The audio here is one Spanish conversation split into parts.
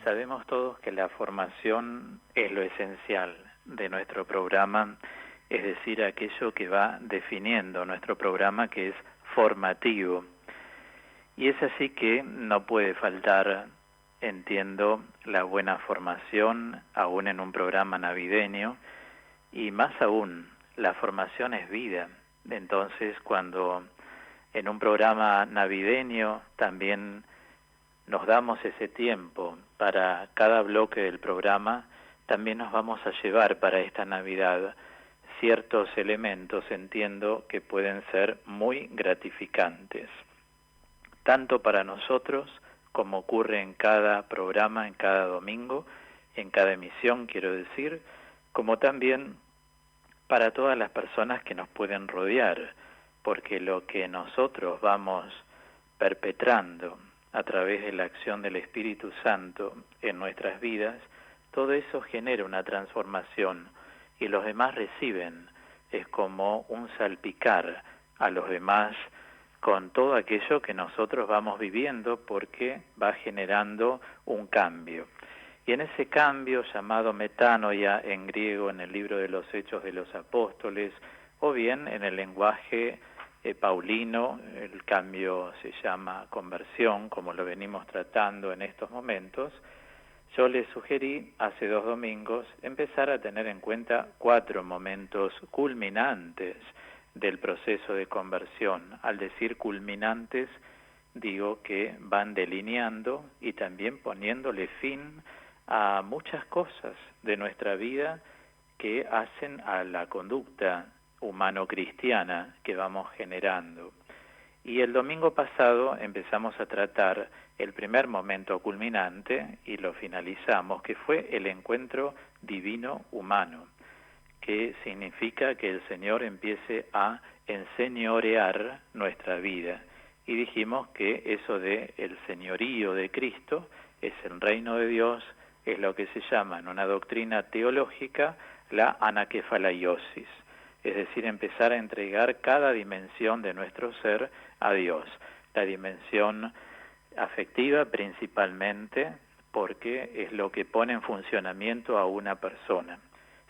Sabemos todos que la formación es lo esencial de nuestro programa, es decir, aquello que va definiendo nuestro programa, que es formativo. Y es así que no puede faltar, entiendo, la buena formación, aún en un programa navideño, y más aún, la formación es vida. Entonces, cuando en un programa navideño también nos damos ese tiempo para cada bloque del programa, también nos vamos a llevar para esta Navidad ciertos elementos, entiendo, que pueden ser muy gratificantes, tanto para nosotros, como ocurre en cada programa, en cada domingo, en cada emisión, quiero decir, como también para todas las personas que nos pueden rodear, porque lo que nosotros vamos perpetrando a través de la acción del Espíritu Santo en nuestras vidas, todo eso genera una transformación y los demás reciben, es como un salpicar a los demás con todo aquello que nosotros vamos viviendo, porque va generando un cambio. Y en ese cambio, llamado metanoia en griego en el libro de los Hechos de los Apóstoles, o bien en el lenguaje paulino, el cambio se llama conversión, como lo venimos tratando en estos momentos, yo les sugerí hace 2 domingos empezar a tener en cuenta 4 momentos culminantes del proceso de conversión. Al decir culminantes, digo que van delineando y también poniéndole fin a muchas cosas de nuestra vida que hacen a la conducta humano-cristiana que vamos generando. Y el domingo pasado empezamos a tratar el primer momento culminante y lo finalizamos, que fue el encuentro divino-humano, que significa que el Señor empiece a enseñorear nuestra vida. Y dijimos que eso de el señorío de Cristo es el reino de Dios, es lo que se llama en una doctrina teológica la anaquefalaiosis, es decir, empezar a entregar cada dimensión de nuestro ser a Dios. La dimensión afectiva principalmente, porque es lo que pone en funcionamiento a una persona.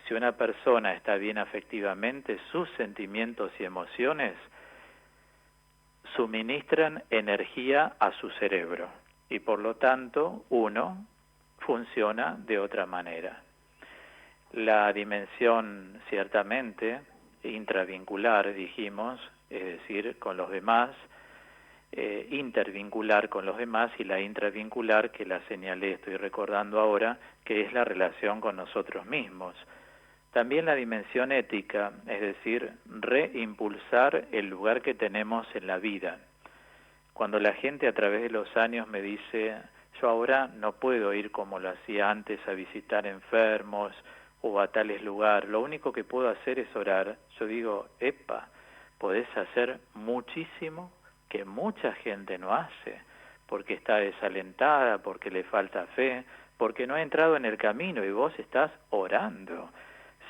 Si una persona está bien afectivamente, sus sentimientos y emociones suministran energía a su cerebro y por lo tanto uno funciona de otra manera. La dimensión ciertamente intravincular, dijimos, es decir, con los demás, intervincular con los demás, y la intravincular, que la señalé, estoy recordando ahora, que es la relación con nosotros mismos. También la dimensión ética, es decir, reimpulsar el lugar que tenemos en la vida. Cuando la gente a través de los años me dice, yo ahora no puedo ir como lo hacía antes a visitar enfermos o a tales lugares, lo único que puedo hacer es orar, yo digo, epa, podés hacer muchísimo que mucha gente no hace, porque está desalentada, porque le falta fe, porque no ha entrado en el camino y vos estás orando.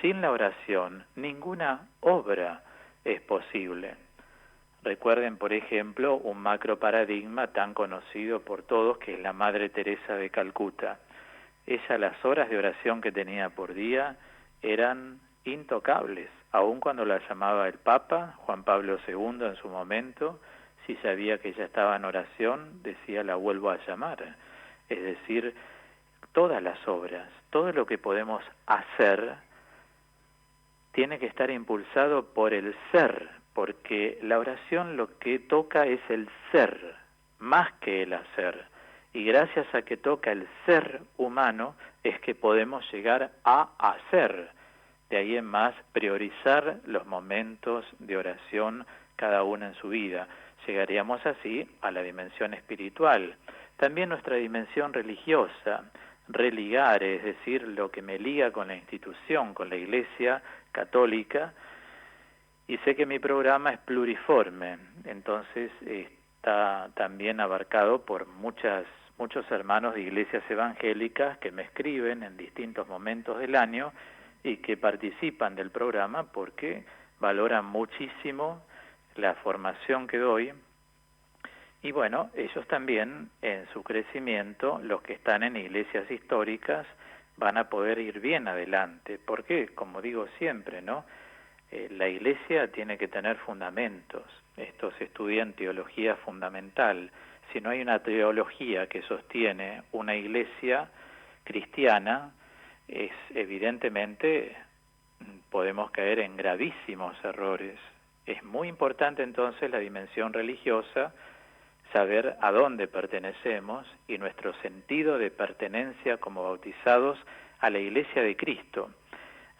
Sin la oración, ninguna obra es posible. Recuerden, por ejemplo, un macro paradigma tan conocido por todos, que es la Madre Teresa de Calcuta. Ella, las horas de oración que tenía por día eran intocables, aun cuando la llamaba el Papa, Juan Pablo II en su momento, si sabía que ella estaba en oración, decía, la vuelvo a llamar. Es decir, todas las obras, todo lo que podemos hacer, tiene que estar impulsado por el ser, porque la oración lo que toca es el ser, más que el hacer. Y gracias a que toca el ser humano es que podemos llegar a hacer. De ahí en más, priorizar los momentos de oración cada uno en su vida. Llegaríamos así a la dimensión espiritual. También nuestra dimensión religiosa, religare, es decir, lo que me liga con la institución, con la Iglesia católica, y sé que mi programa es pluriforme, entonces está también abarcado por muchos hermanos de iglesias evangélicas que me escriben en distintos momentos del año y que participan del programa porque valoran muchísimo la formación que doy Y bueno, ellos también en su crecimiento, los que están en iglesias históricas, van a poder ir bien adelante, porque, como digo siempre, ¿no? La iglesia tiene que tener fundamentos. Estos estudian teología fundamental. Si no hay una teología que sostiene una iglesia cristiana, es evidentemente podemos caer en gravísimos errores. Es muy importante entonces la dimensión religiosa, saber a dónde pertenecemos y nuestro sentido de pertenencia como bautizados a la Iglesia de Cristo,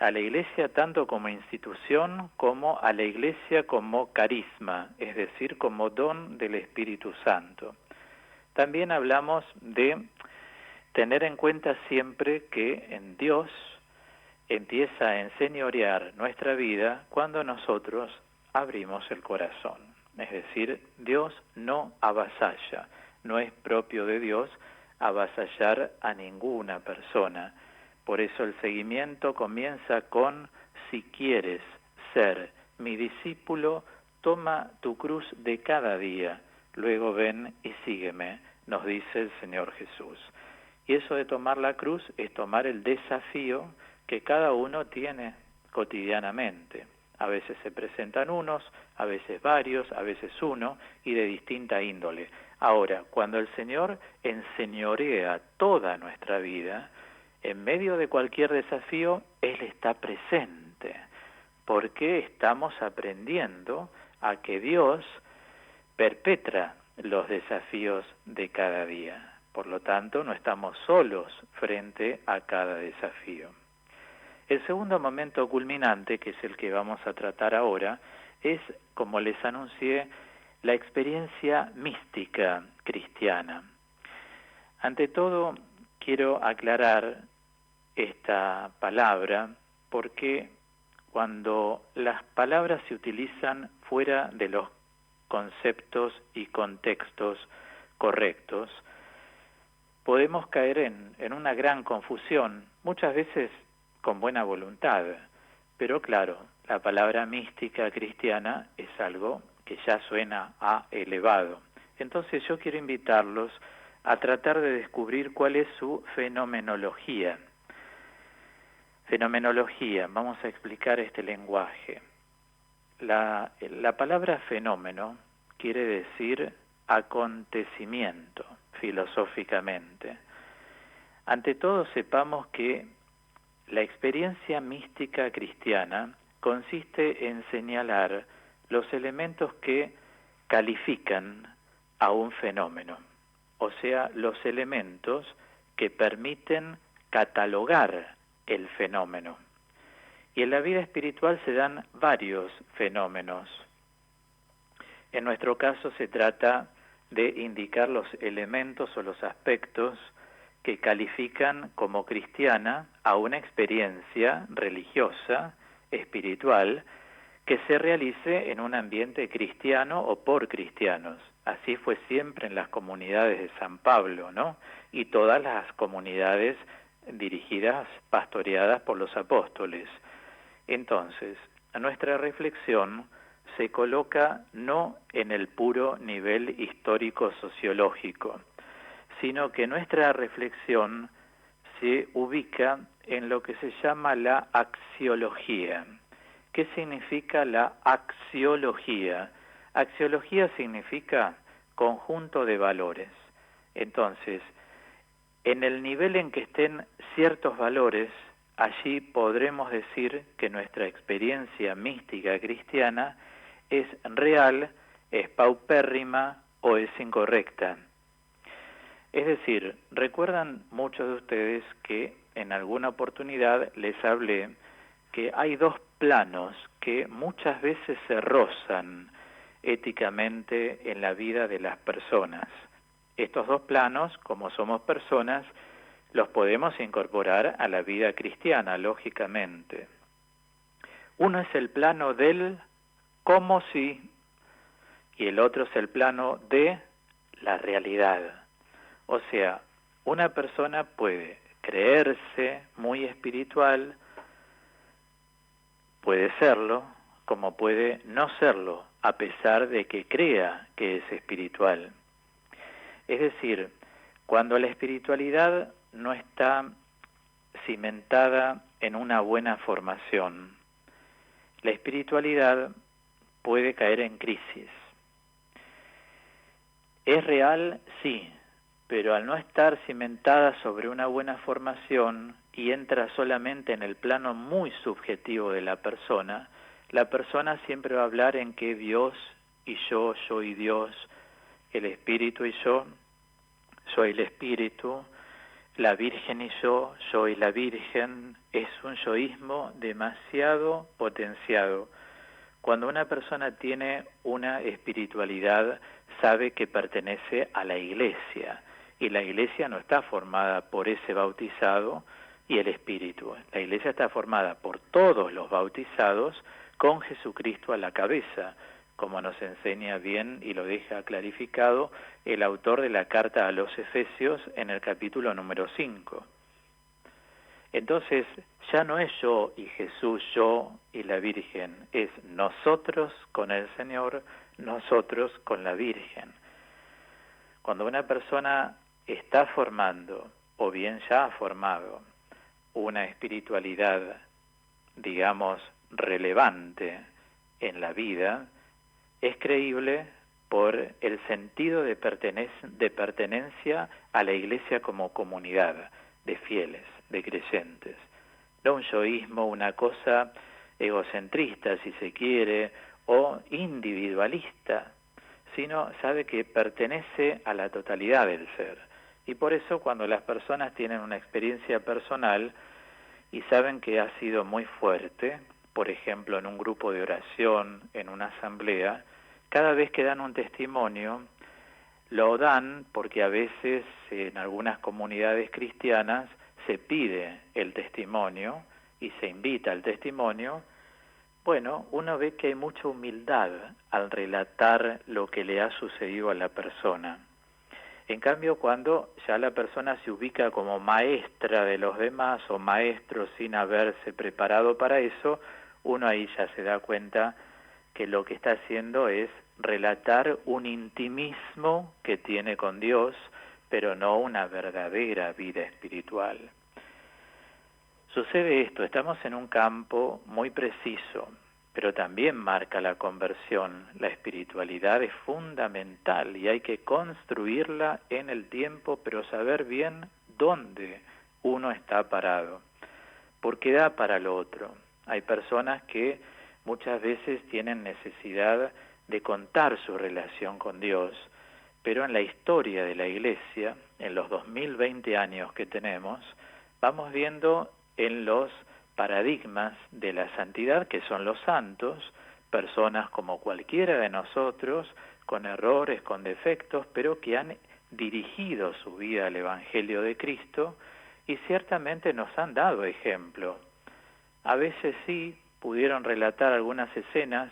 a la Iglesia tanto como institución como a la Iglesia como carisma, es decir, como don del Espíritu Santo. También hablamos de tener en cuenta siempre que en Dios empieza a enseñorear nuestra vida cuando nosotros abrimos el corazón. Es decir, Dios no avasalla, no es propio de Dios avasallar a ninguna persona. Por eso el seguimiento comienza con: si quieres ser mi discípulo, toma tu cruz de cada día, luego ven y sígueme, nos dice el Señor Jesús. Y eso de tomar la cruz es tomar el desafío que cada uno tiene cotidianamente. A veces se presentan unos, a veces varios, a veces uno, y de distinta índole. Ahora, cuando el Señor enseñorea toda nuestra vida, en medio de cualquier desafío, Él está presente, porque estamos aprendiendo a que Dios perpetra los desafíos de cada día. Por lo tanto, no estamos solos frente a cada desafío. El segundo momento culminante, que es el que vamos a tratar ahora, es, como les anuncié, la experiencia mística cristiana. Ante todo, quiero aclarar esta palabra porque cuando las palabras se utilizan fuera de los conceptos y contextos correctos, podemos caer en una gran confusión, muchas veces con buena voluntad, pero claro, la palabra mística cristiana es algo que ya suena a elevado. Entonces yo quiero invitarlos a tratar de descubrir cuál es su fenomenología. Fenomenología, vamos a explicar este lenguaje. La palabra fenómeno quiere decir acontecimiento, filosóficamente. Ante todo, sepamos que la experiencia mística cristiana consiste en señalar los elementos que califican a un fenómeno, o sea, los elementos que permiten catalogar el fenómeno. Y en la vida espiritual se dan varios fenómenos. En nuestro caso se trata de indicar los elementos o los aspectos que califican como cristiana a una experiencia religiosa, espiritual, que se realice en un ambiente cristiano o por cristianos. Así fue siempre en las comunidades de San Pablo, ¿no? Y todas las comunidades dirigidas, pastoreadas por los apóstoles. Entonces, nuestra reflexión se coloca no en el puro nivel histórico-sociológico, sino que nuestra reflexión se ubica en lo que se llama la axiología. ¿Qué significa la axiología? Axiología significa conjunto de valores. Entonces, en el nivel en que estén ciertos valores, allí podremos decir que nuestra experiencia mística cristiana es real, es paupérrima o es incorrecta. Es decir, recuerdan muchos de ustedes que en alguna oportunidad les hablé que hay dos planos que muchas veces se rozan éticamente en la vida de las personas. Estos dos planos, como somos personas, los podemos incorporar a la vida cristiana, lógicamente. Uno es el plano del como si, y el otro es el plano de la realidad. O sea, una persona puede creerse muy espiritual, puede serlo, como puede no serlo, a pesar de que crea que es espiritual. Es decir, cuando la espiritualidad no está cimentada en una buena formación, la espiritualidad puede caer en crisis. ¿Es real? Sí, pero al no estar cimentada sobre una buena formación y entra solamente en el plano muy subjetivo de la persona siempre va a hablar en que Dios y yo y Dios, el Espíritu y yo, soy el Espíritu, la Virgen y yo, soy la Virgen. Es un yoísmo demasiado potenciado. Cuando una persona tiene una espiritualidad, sabe que pertenece a la Iglesia, y la Iglesia no está formada por ese bautizado y el Espíritu. La Iglesia está formada por todos los bautizados con Jesucristo a la cabeza, como nos enseña bien y lo deja clarificado el autor de la carta a los Efesios en el capítulo número 5. Entonces, ya no es yo y Jesús, yo y la Virgen, es nosotros con el Señor, nosotros con la Virgen. Cuando una persona está formando, o bien ya ha formado, una espiritualidad, digamos, relevante en la vida, es creíble por el sentido de pertenencia a la Iglesia como comunidad de fieles, de creyentes. No un yoísmo, una cosa egocentrista, si se quiere, o individualista, sino sabe que pertenece a la totalidad del ser. Y por eso cuando las personas tienen una experiencia personal y saben que ha sido muy fuerte, por ejemplo en un grupo de oración, en una asamblea, cada vez que dan un testimonio, lo dan porque a veces en algunas comunidades cristianas se pide el testimonio y se invita al testimonio. Bueno, uno ve que hay mucha humildad al relatar lo que le ha sucedido a la persona. En cambio, cuando ya la persona se ubica como maestra de los demás o maestro sin haberse preparado para eso, uno ahí ya se da cuenta que lo que está haciendo es relatar un intimismo que tiene con Dios, pero no una verdadera vida espiritual. Sucede esto, estamos en un campo muy preciso, pero también marca la conversión. La espiritualidad es fundamental y hay que construirla en el tiempo, pero saber bien dónde uno está parado, porque da para lo otro. Hay personas que muchas veces tienen necesidad de contar su relación con Dios, pero en la historia de la Iglesia, en los 2020 años que tenemos, vamos viendo en los paradigmas de la santidad, que son los santos, personas como cualquiera de nosotros, con errores, con defectos, pero que han dirigido su vida al Evangelio de Cristo y ciertamente nos han dado ejemplo. A veces sí pudieron relatar algunas escenas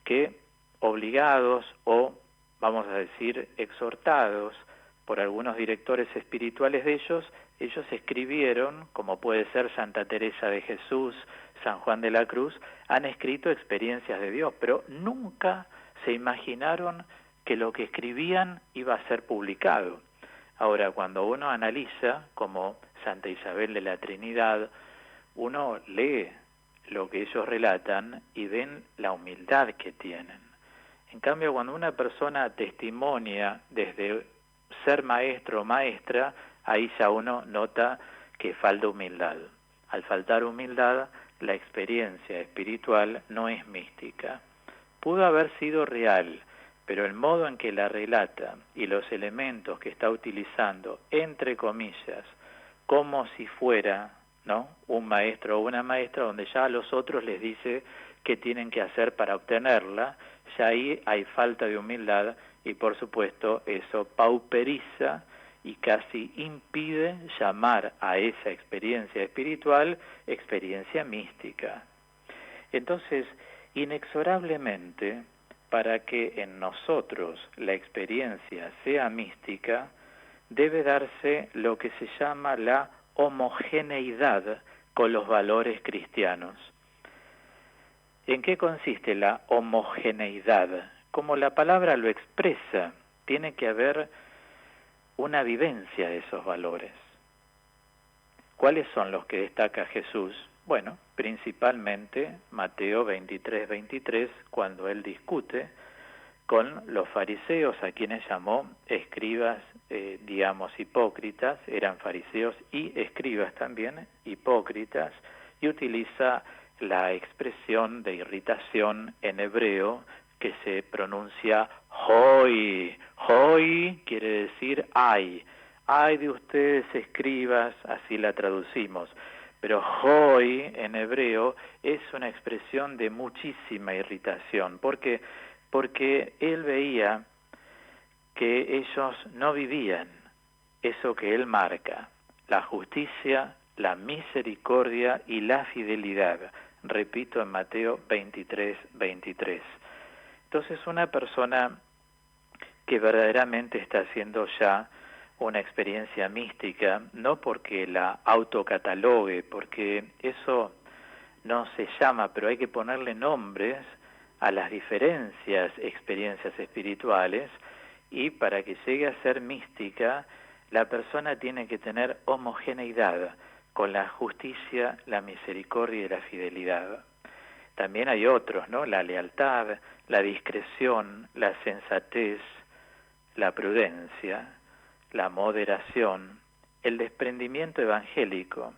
que, obligados o, vamos a decir, exhortados por algunos directores espirituales de ellos escribieron, como puede ser Santa Teresa de Jesús, San Juan de la Cruz, han escrito experiencias de Dios, pero nunca se imaginaron que lo que escribían iba a ser publicado. Ahora, cuando uno analiza, como Santa Isabel de la Trinidad, uno lee lo que ellos relatan y ven la humildad que tienen. En cambio, cuando una persona testimonia desde ser maestro o maestra, ahí ya uno nota que falta humildad. Al faltar humildad, la experiencia espiritual no es mística. Pudo haber sido real, pero el modo en que la relata y los elementos que está utilizando, entre comillas, como si fuera, ¿no?, un maestro o una maestra, donde ya a los otros les dice qué tienen que hacer para obtenerla, ya ahí hay falta de humildad y por supuesto eso pauperiza y casi impide llamar a esa experiencia espiritual experiencia mística. Entonces, inexorablemente, para que en nosotros la experiencia sea mística, debe darse lo que se llama la homogeneidad con los valores cristianos. ¿En qué consiste la homogeneidad? Como la palabra lo expresa, tiene que haber una vivencia de esos valores. ¿Cuáles son los que destaca Jesús? Bueno, principalmente Mateo 23:23, cuando él discute con los fariseos, a quienes llamó escribas, digamos, hipócritas, eran fariseos y escribas también, hipócritas, y utiliza la expresión de irritación en hebreo que se pronuncia hoi. Hoi quiere decir ay de ustedes escribas, así la traducimos. Pero hoi en hebreo es una expresión de muchísima irritación. ¿Por qué? Porque él veía que ellos no vivían eso que él marca, la justicia, la misericordia y la fidelidad. Repito, en Mateo 23:23. Entonces, una persona que verdaderamente está haciendo ya una experiencia mística, no porque la autocatalogue, porque eso no se llama, pero hay que ponerle nombres a las diferentes experiencias espirituales, y para que llegue a ser mística, la persona tiene que tener homogeneidad con la justicia, la misericordia y la fidelidad. También hay otros, ¿no? La lealtad, la discreción, la sensatez, la prudencia, la moderación, el desprendimiento evangélico,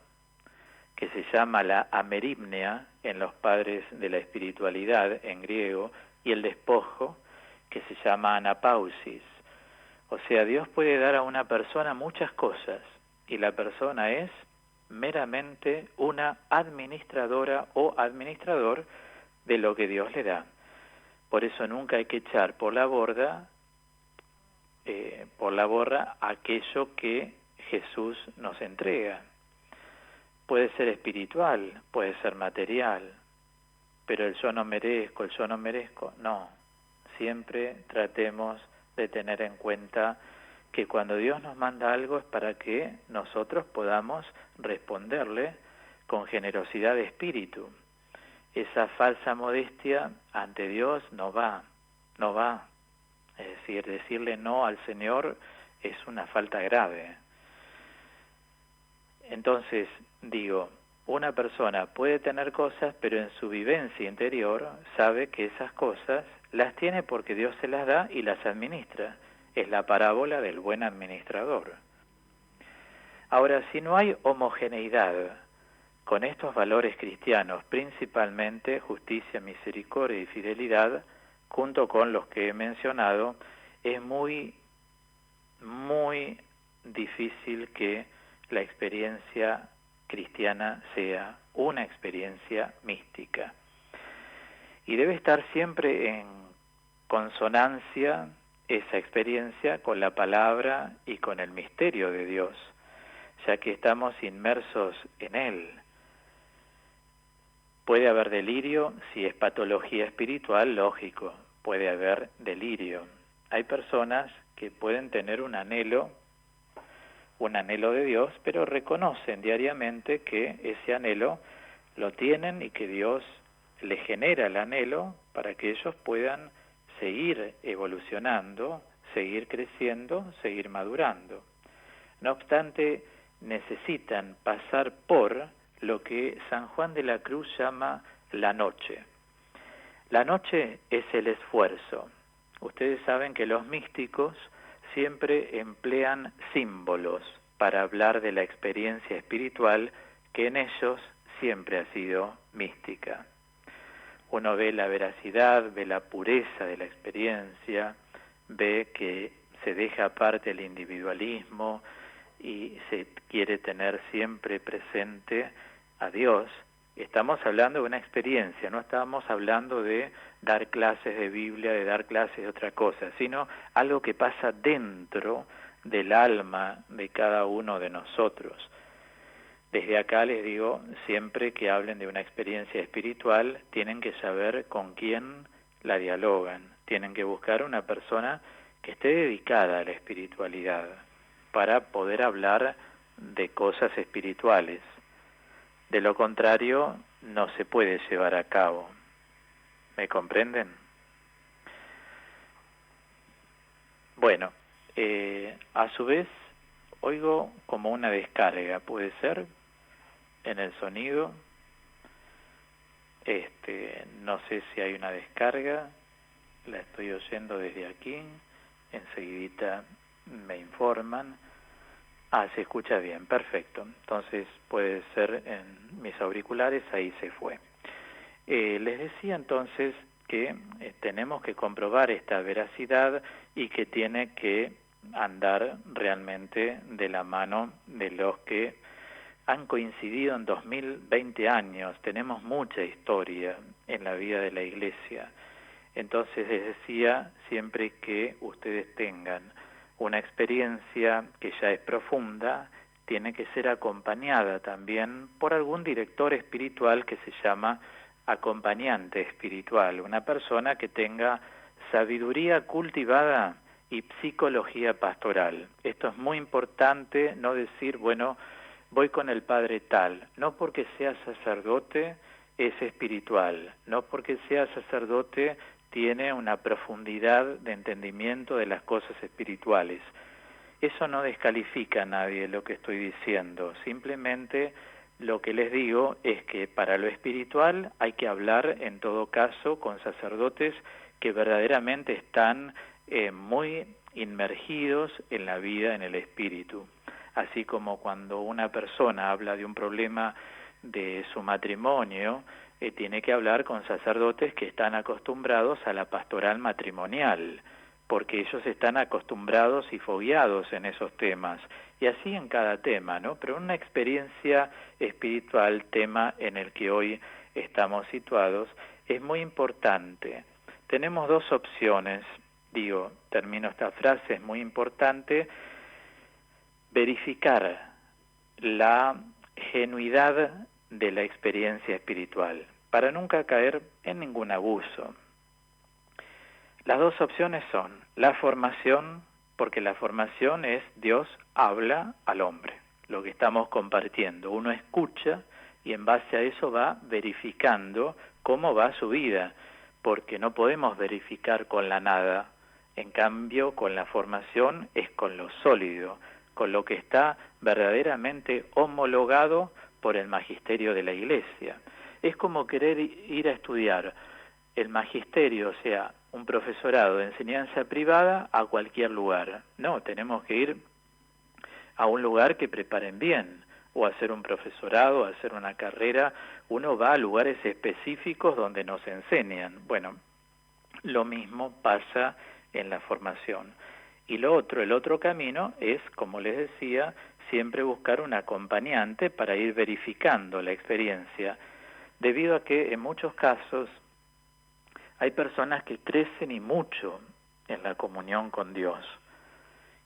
que se llama la ameripnia en los padres de la espiritualidad en griego, y el despojo, que se llama anapausis. O sea, Dios puede dar a una persona muchas cosas, y la persona es meramente una administradora o administrador de lo que Dios le da. Por eso nunca hay que echar por la borda aquello que Jesús nos entrega. Puede ser espiritual, puede ser material, pero el yo no merezco, no. Siempre tratemos de tener en cuenta que cuando Dios nos manda algo es para que nosotros podamos responderle con generosidad de espíritu. Esa falsa modestia ante Dios no va. Es decir, decirle no al Señor es una falta grave. Entonces, digo, una persona puede tener cosas, pero en su vivencia interior sabe que esas cosas las tiene porque Dios se las da y las administra. Es la parábola del buen administrador. Ahora, si no hay homogeneidad con estos valores cristianos, principalmente justicia, misericordia y fidelidad, junto con los que he mencionado, es muy, muy difícil que la experiencia cristiana sea una experiencia mística. Y debe estar siempre en consonancia esa experiencia con la palabra y con el misterio de Dios, ya que estamos inmersos en Él. Puede haber delirio, si es patología espiritual, lógico, puede haber delirio. Hay personas que pueden tener un anhelo de Dios, pero reconocen diariamente que ese anhelo lo tienen y que Dios les genera el anhelo para que ellos puedan seguir evolucionando, seguir creciendo, seguir madurando. No obstante, necesitan pasar por lo que San Juan de la Cruz llama la noche. La noche es el esfuerzo. Ustedes saben que los místicos siempre emplean símbolos para hablar de la experiencia espiritual que en ellos siempre ha sido mística. Uno ve la veracidad, ve la pureza de la experiencia, ve que se deja aparte el individualismo y se quiere tener siempre presente a Dios. Estamos hablando de una experiencia, no estamos hablando de dar clases de Biblia, de dar clases de otra cosa, sino algo que pasa dentro del alma de cada uno de nosotros. Desde acá les digo, siempre que hablen de una experiencia espiritual, tienen que saber con quién la dialogan, tienen que buscar una persona que esté dedicada a la espiritualidad para poder hablar de cosas espirituales. De lo contrario, no se puede llevar a cabo. ¿Me comprenden? Bueno, a su vez, Oigo como una descarga, puede ser, en el sonido. No sé si hay una descarga, la estoy oyendo desde aquí, enseguidita me informan. Se escucha bien, perfecto. Entonces puede ser en mis auriculares, ahí se fue. Les decía entonces que tenemos que comprobar esta veracidad y que tiene que andar realmente de la mano de los que han coincidido en 2020 años. Tenemos mucha historia en la vida de la Iglesia. Entonces les decía, siempre que ustedes tengan una experiencia que ya es profunda, tiene que ser acompañada también por algún director espiritual que se llama acompañante espiritual, una persona que tenga sabiduría cultivada y psicología pastoral. Esto es muy importante, no decir, bueno, voy con el padre tal, no porque sea sacerdote es espiritual, no porque sea sacerdote tiene una profundidad de entendimiento de las cosas espirituales. Eso no descalifica a nadie lo que estoy diciendo, simplemente lo que les digo es que para lo espiritual hay que hablar en todo caso con sacerdotes que verdaderamente están muy inmergidos en la vida, en el espíritu. Así como cuando una persona habla de un problema de su matrimonio, tiene que hablar con sacerdotes que están acostumbrados a la pastoral matrimonial, porque ellos están acostumbrados y fogueados en esos temas, y así en cada tema, ¿no? Pero una experiencia espiritual, tema en el que hoy estamos situados, es muy importante. Tenemos dos opciones, termino esta frase, es muy importante verificar la genuidad de la experiencia espiritual, para nunca caer en ningún abuso. Las dos opciones son la formación, porque la formación es Dios habla al hombre, lo que estamos compartiendo. Uno escucha y en base a eso va verificando cómo va su vida, porque no podemos verificar con la nada. En cambio, con la formación es con lo sólido, con lo que está verdaderamente homologado por el magisterio de la Iglesia. Es como querer ir a estudiar el magisterio, o sea, un profesorado de enseñanza privada a cualquier lugar. No, tenemos que ir a un lugar que preparen bien, o hacer un profesorado, hacer una carrera. Uno va a lugares específicos donde nos enseñan. Bueno, lo mismo pasa en la formación. Y el otro camino es, como les decía, siempre buscar un acompañante para ir verificando la experiencia, debido a que en muchos casos hay personas que crecen y mucho en la comunión con Dios.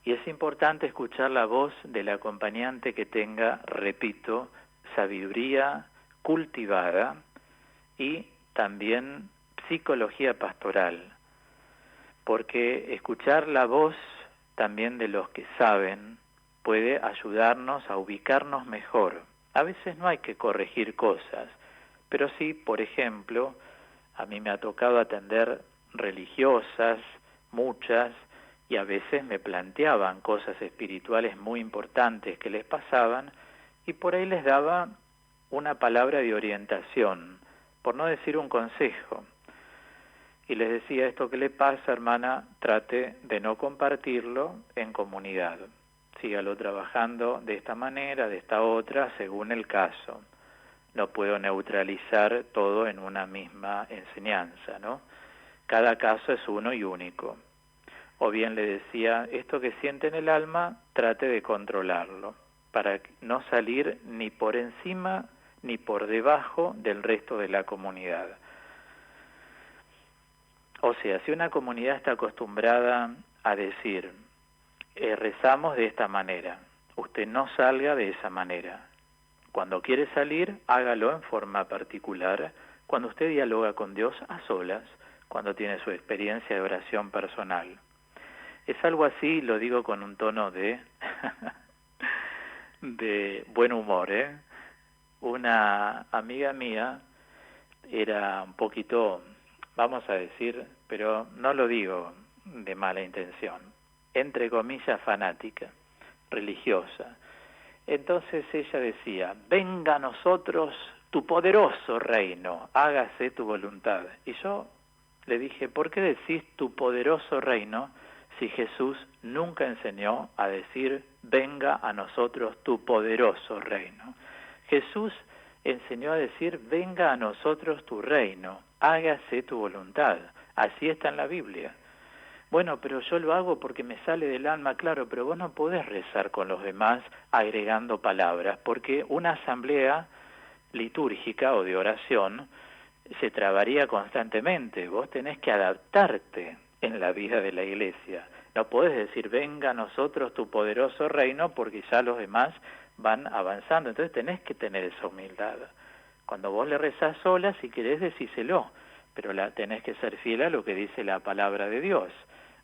Y es importante escuchar la voz del acompañante que tenga, repito, sabiduría cultivada y también psicología pastoral, porque escuchar la voz también de los que saben puede ayudarnos a ubicarnos mejor. A veces no hay que corregir cosas, pero sí, por ejemplo, a mí me ha tocado atender religiosas, muchas, y a veces me planteaban cosas espirituales muy importantes que les pasaban, y por ahí les daba una palabra de orientación, por no decir un consejo. Y les decía, esto que le pasa, hermana, trate de no compartirlo en comunidad. Sígalo trabajando de esta manera, de esta otra, según el caso. No puedo neutralizar todo en una misma enseñanza, ¿no? Cada caso es uno y único. O bien le decía, esto que siente en el alma, trate de controlarlo, para no salir ni por encima ni por debajo del resto de la comunidad. O sea, si una comunidad está acostumbrada a decir, rezamos de esta manera, usted no salga de esa manera. Cuando quiere salir, hágalo en forma particular. Cuando usted dialoga con Dios a solas, cuando tiene su experiencia de oración personal. Es algo así, lo digo con un tono de de buen humor, ¿eh? Una amiga mía era un poquito, vamos a decir, pero no lo digo de mala intención, entre comillas fanática. religiosa. Entonces ella decía, venga a nosotros tu poderoso reino, hágase tu voluntad. Y yo le dije, ¿por qué decís tu poderoso reino si Jesús nunca enseñó a decir, venga a nosotros tu poderoso reino? Jesús enseñó a decir, venga a nosotros tu reino, hágase tu voluntad. Así está en la Biblia. Bueno, pero yo lo hago porque me sale del alma, claro, pero vos no podés rezar con los demás agregando palabras, porque una asamblea litúrgica o de oración se trabaría constantemente. Vos tenés que adaptarte en la vida de la iglesia. No podés decir, venga a nosotros tu poderoso reino, porque ya los demás van avanzando. Entonces tenés que tener esa humildad. Cuando vos le rezás sola, si querés, decíselo, pero tenés que ser fiel a lo que dice la palabra de Dios.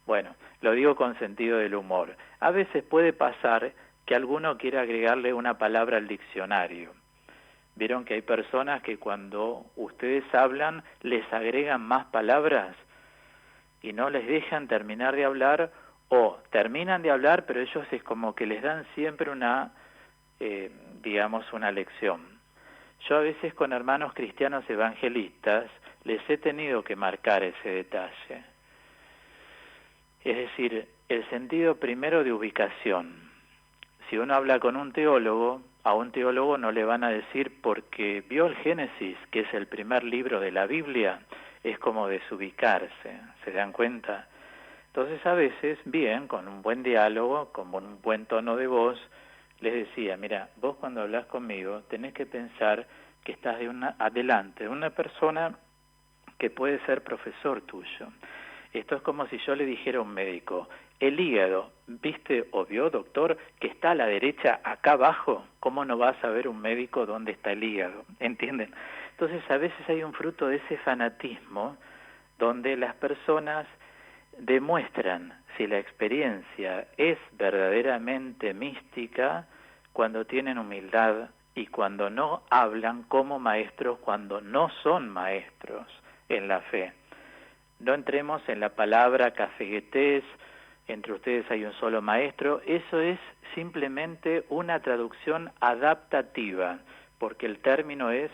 Bueno, lo digo con sentido del humor. A veces puede pasar que alguno quiera agregarle una palabra al diccionario. Vieron que hay personas que cuando ustedes hablan les agregan más palabras y no les dejan terminar de hablar, o terminan de hablar, pero ellos es como que les dan siempre una lección. Yo a veces con hermanos cristianos evangelistas les he tenido que marcar ese detalle. Es decir, el sentido primero de ubicación. Si uno habla con un teólogo, a un teólogo no le van a decir porque vio el Génesis, que es el primer libro de la Biblia, es como desubicarse, ¿se dan cuenta? Entonces a veces, bien, con un buen diálogo, con un buen tono de voz, les decía, mira, vos cuando hablas conmigo tenés que pensar que estás delante de una persona que puede ser profesor tuyo. Esto es como si yo le dijera a un médico, el hígado, ¿viste o vio, doctor, que está a la derecha acá abajo? ¿Cómo no va a saber un médico dónde está el hígado? ¿Entienden? Entonces a veces hay un fruto de ese fanatismo donde las personas demuestran si la experiencia es verdaderamente mística cuando tienen humildad y cuando no hablan como maestros, cuando no son maestros en la fe. No entremos en la palabra cafeguetés, entre ustedes hay un solo maestro, eso es simplemente una traducción adaptativa, porque el término es,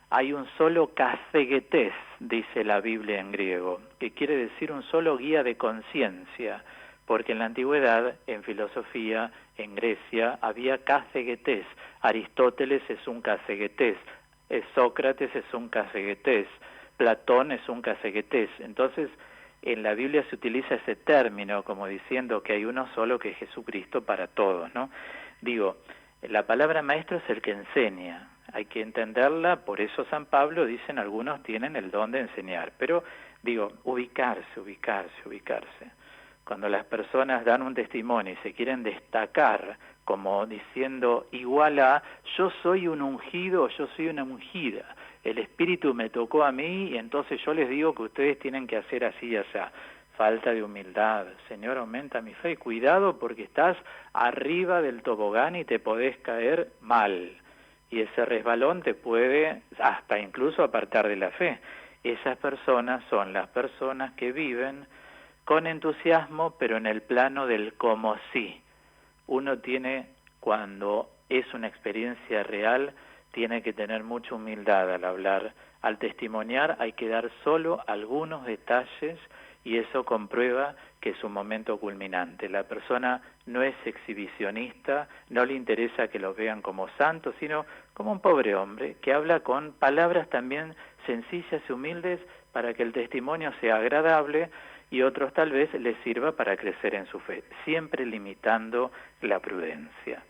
hay un solo cafeguetés, dice la Biblia en griego, que quiere decir un solo guía de conciencia, porque en la antigüedad, en filosofía, en Grecia, había cafeguetés, Aristóteles es un cafeguetés, Sócrates es un cafeguetés, Platón es un cafeguetés. Entonces, en la Biblia se utiliza ese término como diciendo que hay uno solo que es Jesucristo para todos, ¿no? Digo, la palabra maestro es el que enseña, hay que entenderla, por eso San Pablo, dicen algunos, tienen el don de enseñar, pero digo, ubicarse. Cuando las personas dan un testimonio y se quieren destacar como diciendo igual a, yo soy un ungido, yo soy una ungida, el Espíritu me tocó a mí y entonces yo les digo que ustedes tienen que hacer así y así. Falta de humildad. Señor, aumenta mi fe. Cuidado porque estás arriba del tobogán y te podés caer mal. Y ese resbalón te puede hasta incluso apartar de la fe. Esas personas son las personas que viven con entusiasmo, pero en el plano del como sí. Uno tiene, cuando es una experiencia real, tiene que tener mucha humildad al hablar. Al testimoniar hay que dar solo algunos detalles y eso comprueba que es un momento culminante. La persona no es exhibicionista, no le interesa que lo vean como santos, sino como un pobre hombre que habla con palabras también sencillas y humildes para que el testimonio sea agradable y otros tal vez les sirva para crecer en su fe, siempre limitando la prudencia.